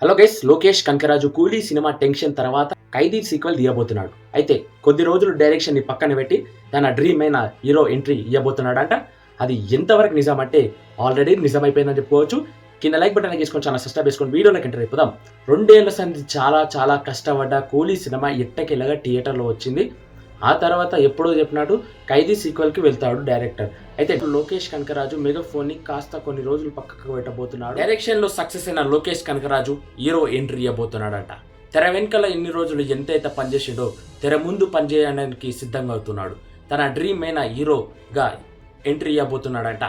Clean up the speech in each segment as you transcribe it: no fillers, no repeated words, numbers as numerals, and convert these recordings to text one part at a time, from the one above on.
Hello guys, Lokesh Kanakaraju కూలీ cinema tension తర్వాత ఖైదీ sequel తీయబోతున్నాడు. అయితే కొద్ది రోజులు డైరెక్షన్ ని పక్కన పెట్టి తన డ్రీమ్ అయిన హీరో ఎంట్రీ ఇవ్వబోతున్నాడంట. అది ఎంతవరకు నిజం అంటే ఆల్రెడీ నిజమైపోయిందని చెప్పుకోవచ్చు. కింద లైక్ బటన్ వేసుకొని ఛానల్ సబ్స్క్రైబ్ చేసుకొని వీడియోలోకి ఎంటర్ అయిపోదాం. 2 ఏళ్ల సంది చాలా కష్టపడ్డ కూలీ సినిమా ఎట్టకెళ్ళగా థియేటర్లో వచ్చింది. ఆ తర్వాత ఎప్పుడో చెప్పినట్టు ఖైదీ సీక్వెల్కి వెళ్తాడు డైరెక్టర్. అయితే లోకేష్ కనకరాజు మెగాఫోన్ని కాస్త కొన్ని రోజులు పక్కకు పెట్టబోతున్నాడు. డైరెక్షన్లో సక్సెస్ అయిన లోకేష్ కనకరాజు హీరో ఎంట్రీ ఇవ్వబోతున్నాడంట. తెర వెనుకల ఎన్ని రోజులు ఎంతైతే పనిచేసిండో తెర ముందు పనిచేయడానికి సిద్ధంగా అవుతున్నాడు. తన డ్రీమ్ అయిన హీరోగా ఎంట్రీ ఇవ్వబోతున్నాడంట.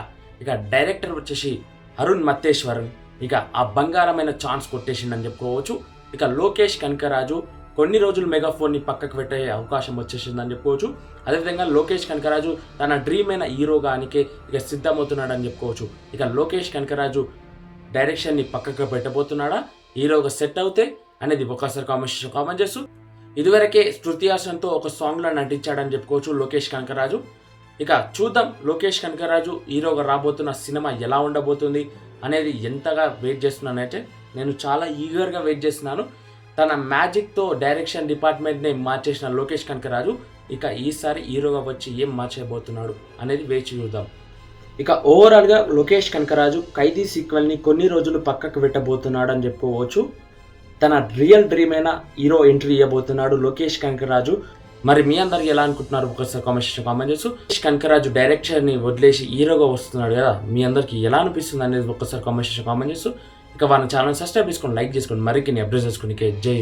ఇక డైరెక్టర్ వచ్చేసి అరుణ్ మత్తేశ్వరన్ ఇక ఆ బంగారమైన ఛాన్స్ కొట్టేసిండని చెప్పుకోవచ్చు. ఇక లోకేష్ కనకరాజు కొన్ని రోజులు మెగాఫోన్ని పక్కకు పెట్టే అవకాశం వచ్చేసిందని చెప్పుకోవచ్చు. అదేవిధంగా లోకేష్ కనకరాజు తన డ్రీమ్ అయిన హీరోగానికే ఇక సిద్ధమవుతున్నాడని చెప్పుకోవచ్చు. ఇక లోకేష్ కనకరాజు డైరెక్షన్ని పక్కకు పెట్టబోతున్నాడా, హీరోగా సెట్ అవుతే అనేది ఒకసారి కామెంట్ చేస్తూ ఇదివరకే శృతి హాసన్తో ఒక సాంగ్లో నటించాడని చెప్పుకోవచ్చు లోకేష్ కనకరాజు. ఇక చూద్దాం లోకేష్ కనకరాజు హీరోగా రాబోతున్న సినిమా ఎలా ఉండబోతుంది అనేది ఎంతగా వెయిట్ చేస్తున్నానంటే నేను చాలా ఈగర్గా వెయిట్ చేస్తున్నాను. తన మ్యాజిక్తో డైరెక్షన్ డిపార్ట్మెంట్ని మార్చేసిన లోకేష్ కనకరాజు ఇక ఈసారి హీరోగా వచ్చి ఏం మార్చబోతున్నాడు అనేది వేచి చూద్దాం. ఇక ఓవరాల్గా లోకేష్ కనకరాజు ఖైదీ సీక్వెల్ని కొన్ని రోజులు పక్కకు పెట్టబోతున్నాడు అని చెప్పుకోవచ్చు. తన రియల్ డ్రీమ్ అయిన హీరో ఎంట్రీ ఇవ్వబోతున్నాడు లోకేష్ కనకరాజు. మరి మీ అందరికి ఎలా అనుకుంటున్నారు ఒకసారి కామెంట్ చేస్తూ లోకేష్ కనకరాజు డైరెక్షన్ని వదిలేసి హీరోగా వస్తున్నాడు కదా, మీ అందరికి ఎలా అనిపిస్తుంది అనేది ఒకసారి కామెంట్ చేస్తూ ఇక వాళ్ళ ఛానల్ సబ్స్క్రైబ్ చేసుకొని లైక్ చేసుకోండి, మరిన్ని అప్డేట్స్ చేసుకోండి. జై